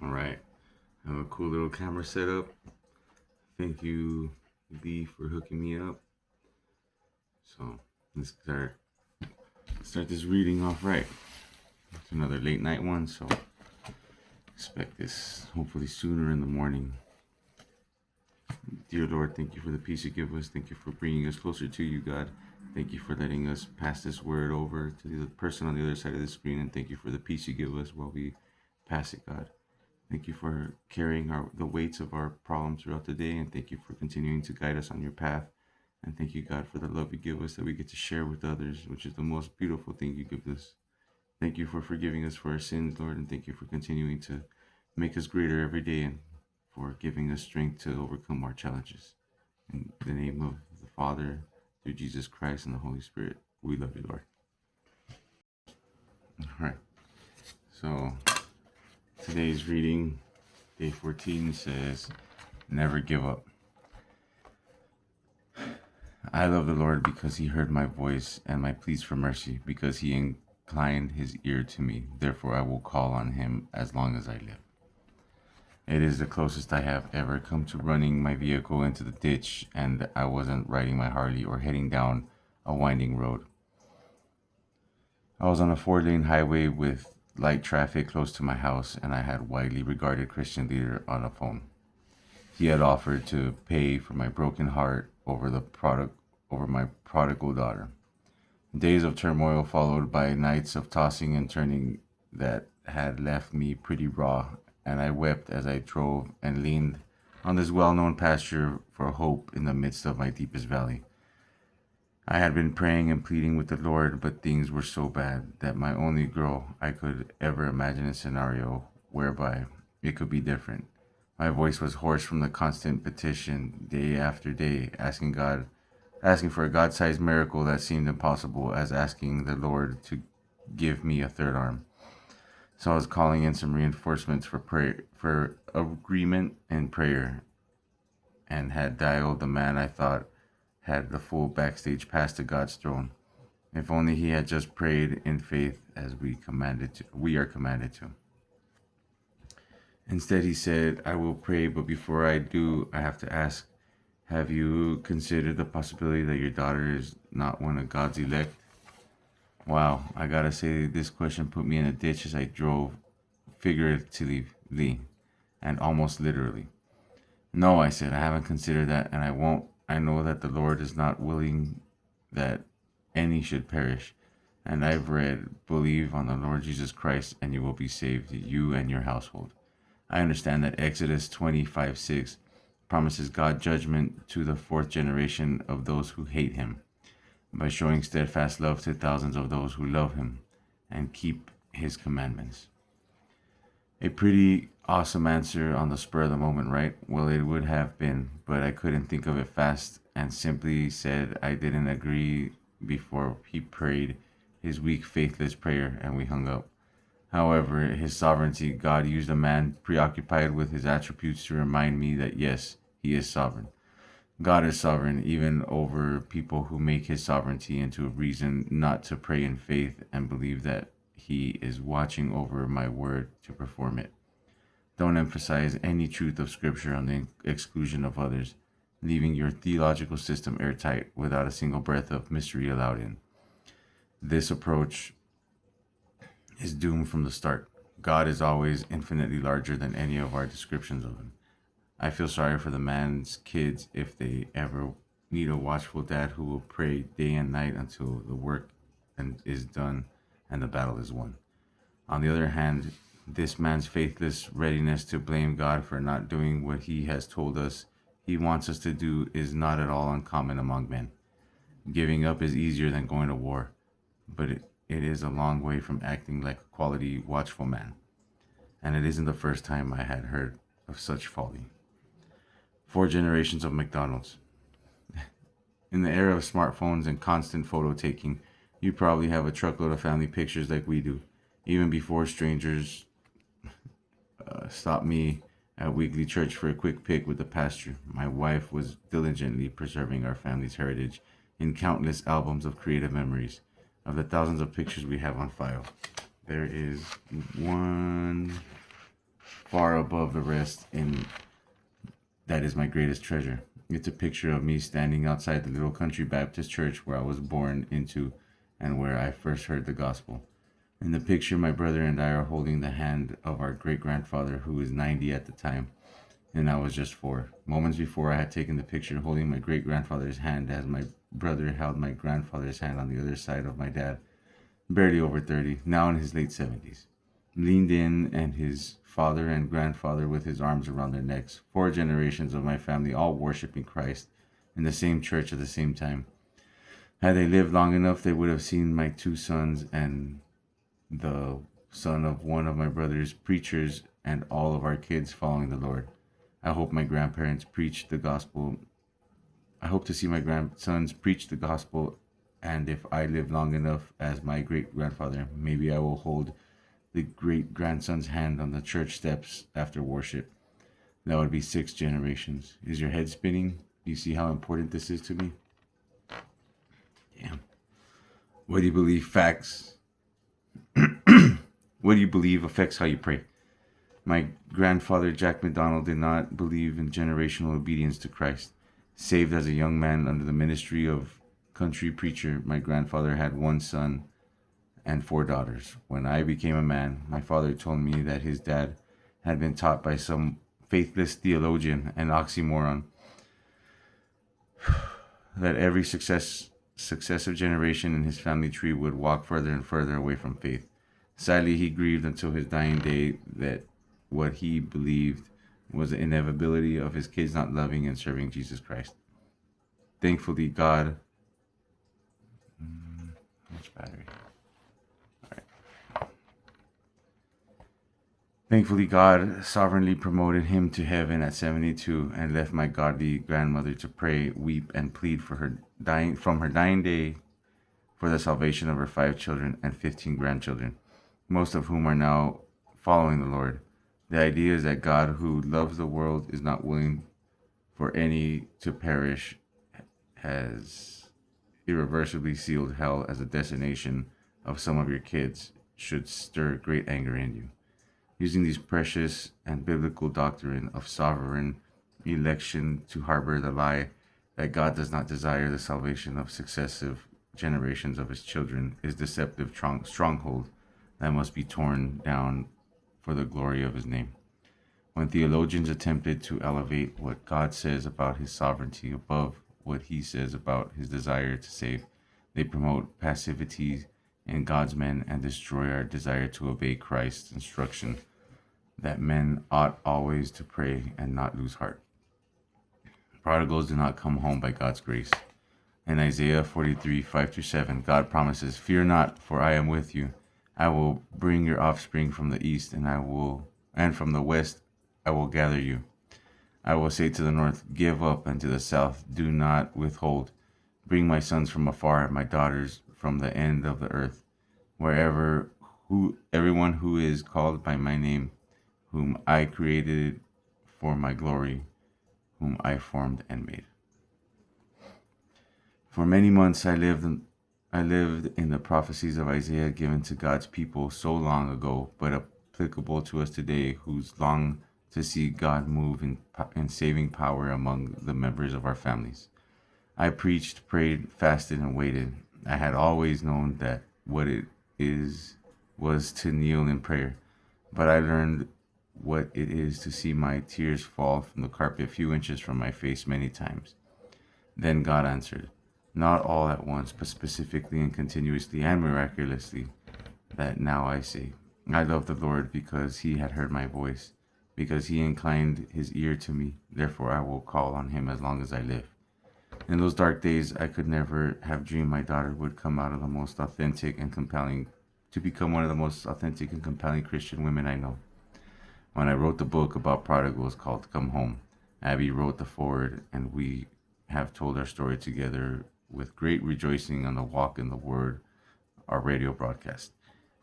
All right. I have a cool little camera setup. Thank you, Lee, for hooking me up. So let's start this reading off right. It's another late night one, so expect this hopefully sooner in the morning. Dear Lord, thank you for the peace you give us. Thank you for bringing us closer to you, God. Thank you for letting us pass this word over to the person on the other side of the screen, and thank you for the peace you give us while we pass it, God. Thank you for carrying the weights of our problems throughout the day, and thank you for continuing to guide us on your path. And thank you, God, for the love you give us that we get to share with others, which is the most beautiful thing you give us. Thank you for forgiving us for our sins, Lord, and thank you for continuing to make us greater every day and for giving us strength to overcome our challenges. In the name of the Father, through Jesus Christ and the Holy Spirit, we love you, Lord. All right. So today's reading, day 14, says, never give up. I love the Lord because he heard my voice and my pleas for mercy, because he inclined his ear to me. Therefore, I will call on him as long as I live. It is the closest I have ever come to running my vehicle into the ditch, and I wasn't riding my Harley or heading down a winding road. I was on a 4-lane highway with light traffic close to my house, and I had a widely regarded Christian leader on the phone. He had offered to pay for my broken heart over my prodigal daughter. Days of turmoil followed by nights of tossing and turning that had left me pretty raw, and I wept as I drove and leaned on this well-known pasture for hope in the midst of my deepest valley. I had been praying and pleading with the Lord, but things were so bad that my only girl I could ever imagine a scenario whereby it could be different. My voice was hoarse from the constant petition day after day, asking for a God-sized miracle that seemed impossible, as asking the Lord to give me a third arm. So I was calling in some reinforcements for agreement and prayer, and had dialed the man I thought had the full backstage pass to God's throne. If only he had just prayed in faith as we are commanded to. Instead, he said, I will pray, but before I do, I have to ask, have you considered the possibility that your daughter is not one of God's elect? Wow, I gotta say, this question put me in a ditch as I drove, figuratively and almost literally. No, I said, I haven't considered that, and I won't. I know that the Lord is not willing that any should perish. And I've read, believe on the Lord Jesus Christ, and you will be saved, you and your household. I understand that Exodus 25:6 promises God judgment to the fourth generation of those who hate him, by showing steadfast love to thousands of those who love him and keep his commandments. A pretty awesome answer on the spur of the moment, right? Well, it would have been, but I couldn't think of it fast and simply said I didn't agree before he prayed his weak, faithless prayer, and we hung up. However, his sovereignty, God used a man preoccupied with his attributes to remind me that yes, he is sovereign. God is sovereign even over people who make his sovereignty into a reason not to pray in faith and believe that he is watching over my word to perform it. Don't emphasize any truth of Scripture on the exclusion of others, leaving your theological system airtight without a single breath of mystery allowed in. This approach is doomed from the start. God is always infinitely larger than any of our descriptions of him. I feel sorry for the man's kids if they ever need a watchful dad who will pray day and night until the work is done and the battle is won. On the other hand, this man's faithless readiness to blame God for not doing what he has told us he wants us to do is not at all uncommon among men. Giving up is easier than going to war, but it is a long way from acting like a quality, watchful man. And it isn't the first time I had heard of such folly. 4 generations of MacDonalds. In the era of smartphones and constant photo taking, you probably have a truckload of family pictures like we do. Even before strangers stopped me at weekly church for a quick pic with the pastor, my wife was diligently preserving our family's heritage in countless albums of creative memories. Of the thousands of pictures we have on file, there is one far above the rest, and that is my greatest treasure. It's a picture of me standing outside the little country Baptist church where I was born into and where I first heard the gospel. In the picture, my brother and I are holding the hand of our great grandfather, who was 90 at the time, and I was just 4. Moments before, I had taken the picture holding my great grandfather's hand as my brother held my grandfather's hand on the other side of my dad, barely over 30, now in his late 70s. Leaned in, and his father and grandfather with his arms around their necks. 4 generations of my family all worshiping Christ in the same church at the same time. Had they lived long enough, they would have seen my 2 sons and the son of one of my brother's preachers and all of our kids following the Lord. I hope my grandparents preach the gospel. I hope to see my grandsons preach the gospel, and if I live long enough as my great grandfather, maybe I will hold the great grandson's hand on the church steps after worship. That would be 6 generations. Is your head spinning? Do you see how important this is to me? Damn. What do you believe facts? What do you believe affects how you pray? My grandfather, Jack MacDonald, did not believe in generational obedience to Christ. Saved as a young man under the ministry of country preacher, my grandfather had 1 son and 4 daughters. When I became a man, my father told me that his dad had been taught by some faithless theologian, an oxymoron, that every successive generation in his family tree would walk further and further away from faith. Sadly, he grieved until his dying day that what he believed was the inevitability of his kids not loving and serving Jesus Christ. Thankfully, God... Much battery. Thankfully, God sovereignly promoted him to heaven at 72 and left my godly grandmother to pray, weep, and plead for her dying day for the salvation of her 5 children and 15 grandchildren, most of whom are now following the Lord. The idea is that God, who loves the world, is not willing for any to perish, has irreversibly sealed hell as a destination of some of your kids, should stir great anger in you. Using these precious and biblical doctrine of sovereign election to harbor the lie that God does not desire the salvation of successive generations of his children is deceptive stronghold that must be torn down for the glory of his name. When theologians attempted to elevate what God says about his sovereignty above what he says about his desire to save, they promote passivity in God's men and destroy our desire to obey Christ's instruction that men ought always to pray and not lose heart. Prodigals do not come home by God's grace. In Isaiah 43, 5-7, God promises, "Fear not, for I am with you. I will bring your offspring from the east, and from the west I will gather you. I will say to the north, give up, and to the south, do not withhold. Bring my sons from afar, my daughters from the end of the earth, everyone who is called by my name, whom I created for my glory, whom I formed and made." For many months I lived in the prophecies of Isaiah given to God's people so long ago, but applicable to us today, who's long to see God move in saving power among the members of our families. I preached, prayed, fasted, and waited. I had always known that what it was to kneel in prayer, but I learned what it is to see my tears fall from the carpet a few inches from my face many times. Then God answered, not all at once, but specifically and continuously and miraculously, that now I say, I love the Lord because he had heard my voice, because he inclined his ear to me. Therefore I will call on him as long as I live. In those dark days, I could never have dreamed my daughter would come out of the most authentic and compelling, to become one of the most authentic and compelling Christian women I know. When I wrote the book about prodigals called Come Home, Abby wrote the foreword, and we have told our story together with great rejoicing on the Walk in the Word, our radio broadcast.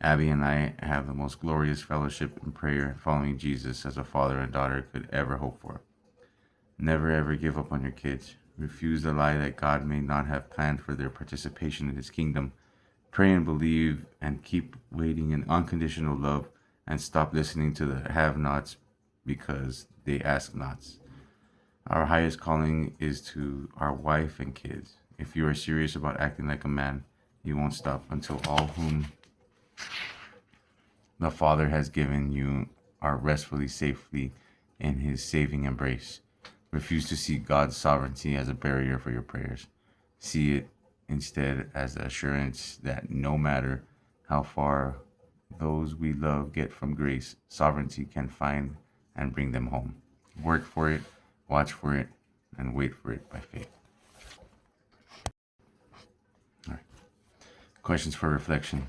Abby and I have the most glorious fellowship in prayer, following Jesus as a father and daughter could ever hope for. Never ever give up on your kids. Refuse the lie that God may not have planned for their participation in his kingdom. Pray and believe and keep waiting in unconditional love, and stop listening to the have-nots because they ask not. Our highest calling is to our wife and kids. If you are serious about acting like a man, you won't stop until all whom the Father has given you are restfully, safely in his saving embrace. Refuse to see God's sovereignty as a barrier for your prayers. See it instead as the assurance that no matter how far those we love get from grace, sovereignty can find and bring them home. Work for it, watch for it, and wait for it by faith. All right. Questions for reflection.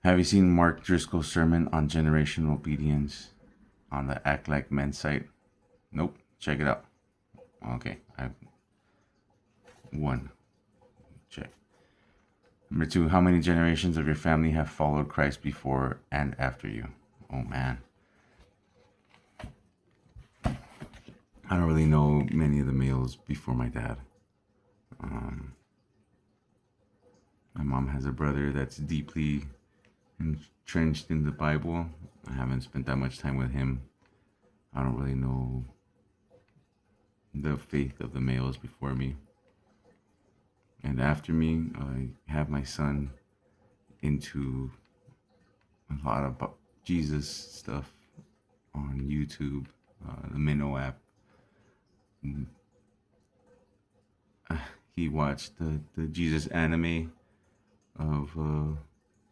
Have you seen Mark Driscoll's sermon on generational obedience on the Act Like Men site? Nope. Check it out. Okay. One. Check. Number 2, how many generations of your family have followed Christ before and after you? Oh, man. I don't really know many of the males before my dad. My mom has a brother that's deeply entrenched in the Bible. I haven't spent that much time with him. I don't really know the faith of the males before me. And after me, I have my son into a lot of Jesus stuff on YouTube, the Minnow app. He watched the Jesus anime of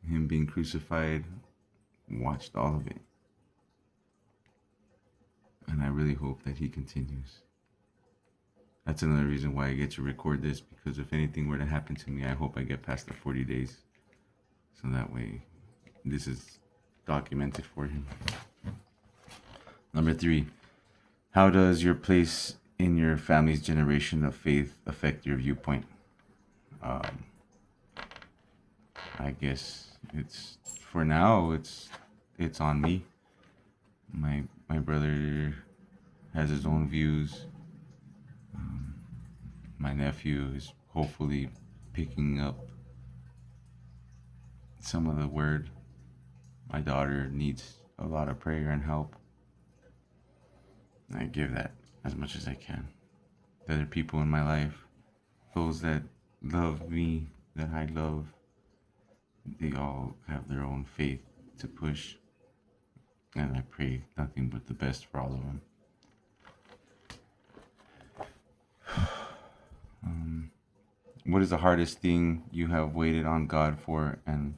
him being crucified, watched all of it. And I really hope that he continues. That's another reason why I get to record this, because if anything were to happen to me, I hope I get past the 40 days. So that way, this is documented for him. Number 3, how does your place in your family's generation of faith affect your viewpoint? I guess it's, for now, it's on me. My brother has his own views. My nephew is hopefully picking up some of the word. My daughter needs a lot of prayer and help. I give that as much as I can. The other people in my life, those that love me, that I love, they all have their own faith to push. And I pray nothing but the best for all of them. What is the hardest thing you have waited on God for, and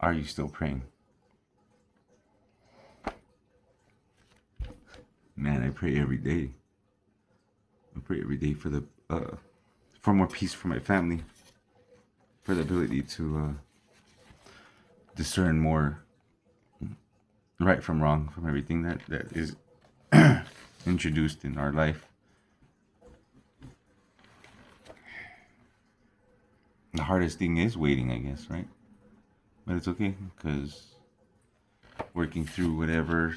are you still praying? Man, I pray every day. I pray every day for more peace for my family, for the ability to discern more right from wrong, from everything that is introduced in our life. The hardest thing is waiting, I guess, right? But it's okay, because working through whatever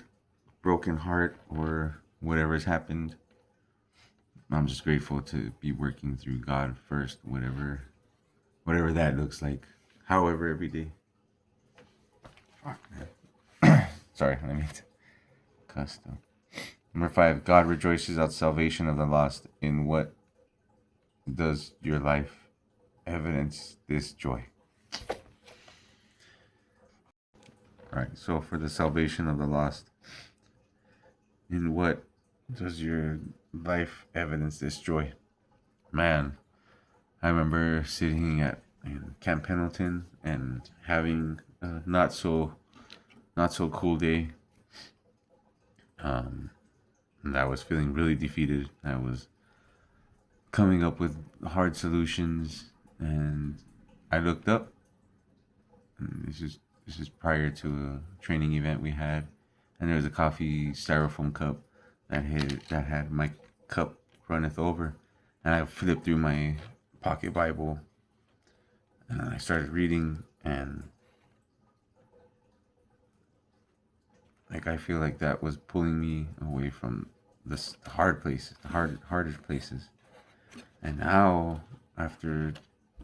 broken heart or whatever's happened, I'm just grateful to be working through God first, whatever that looks like, however, every day. Sorry, let me cuss though. Number 5, God rejoices at salvation of the lost. In what does your life evidence this joy? All right, so for the salvation of the lost, in what does your life evidence this joy? Man, I remember sitting in Camp Pendleton and having a not so cool day. And I was feeling really defeated. I was coming up with hard solutions, and I looked up. And this is prior to a training event we had, and there was a coffee styrofoam cup that had my cup runneth over, and I flipped through my pocket Bible, and I started reading, and I feel like that was pulling me away from the hard places, the hardest places. And now, after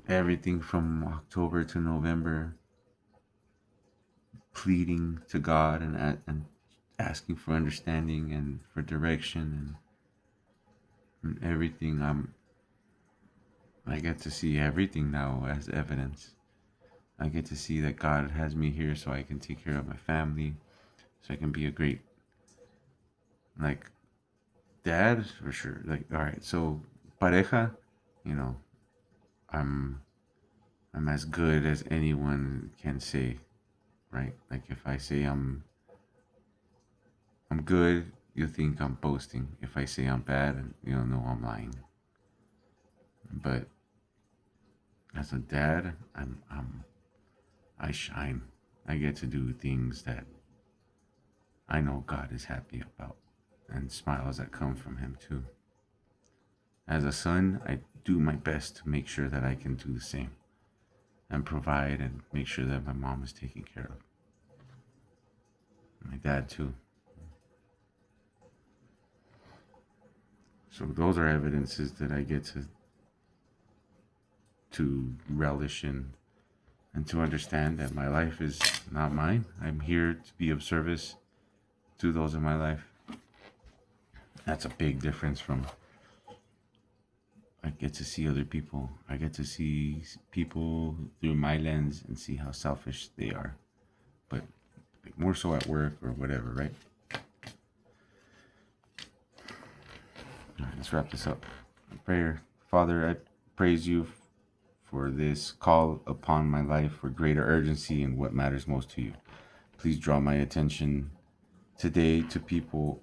everything from October to November, pleading to God and asking for understanding and for direction and everything. I get to see everything now as evidence. I get to see that God has me here so I can take care of my family, so I can be a great, like, dad for sure. Like, all right, so pareja, you know, I'm I'm as good as anyone can say, right? Like if I say I'm good, you think I'm boasting. If I say I'm bad, you'll know I'm lying. But as a dad, I shine. I get to do things that I know God is happy about, and smiles that come from Him too. As a son, I do my best to make sure that I can do the same and provide and make sure that my mom is taken care of. My dad too. So those are evidences that I get to relish in and to understand that my life is not mine. I'm here to be of service to those in my life. That's a big difference from I get to see other people. I get to see people through my lens and see how selfish they are. But like more so at work or whatever, right? All right, let's wrap this up. Prayer. Father, I praise you for this call upon my life for greater urgency in what matters most to you. Please draw my attention today to people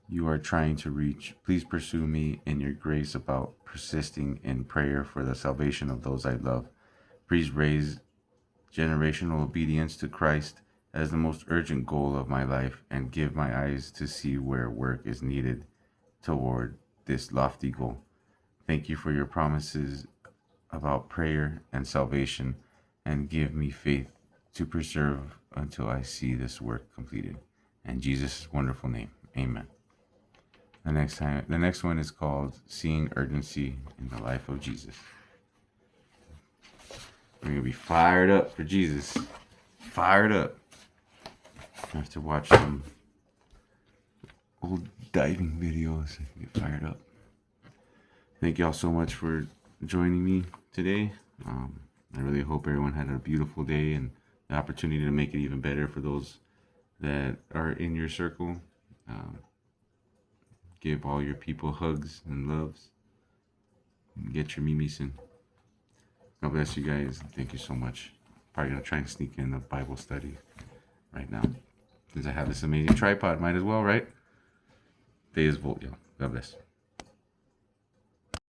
you are trying to reach. Please pursue me in your grace about persisting in prayer for the salvation of those I love. Please raise generational obedience to Christ as the most urgent goal of my life and give my eyes to see where work is needed toward this lofty goal. Thank you for your promises about prayer and salvation and give me faith to preserve until I see this work completed. In Jesus' wonderful name, amen. The next one is called Seeing Urgency in the Life of Jesus. We're going to be fired up for Jesus. Fired up. I have to watch some old diving videos and get fired up. Thank y'all so much for joining me today. I really hope everyone had a beautiful day and the opportunity to make it even better for those that are in your circle. Give all your people hugs and loves. And get your mimis in. God bless you guys. Thank you so much. Probably going to try and sneak in a Bible study right now. Since I have this amazing tripod, might as well, right? Day is Volt, y'all. God bless.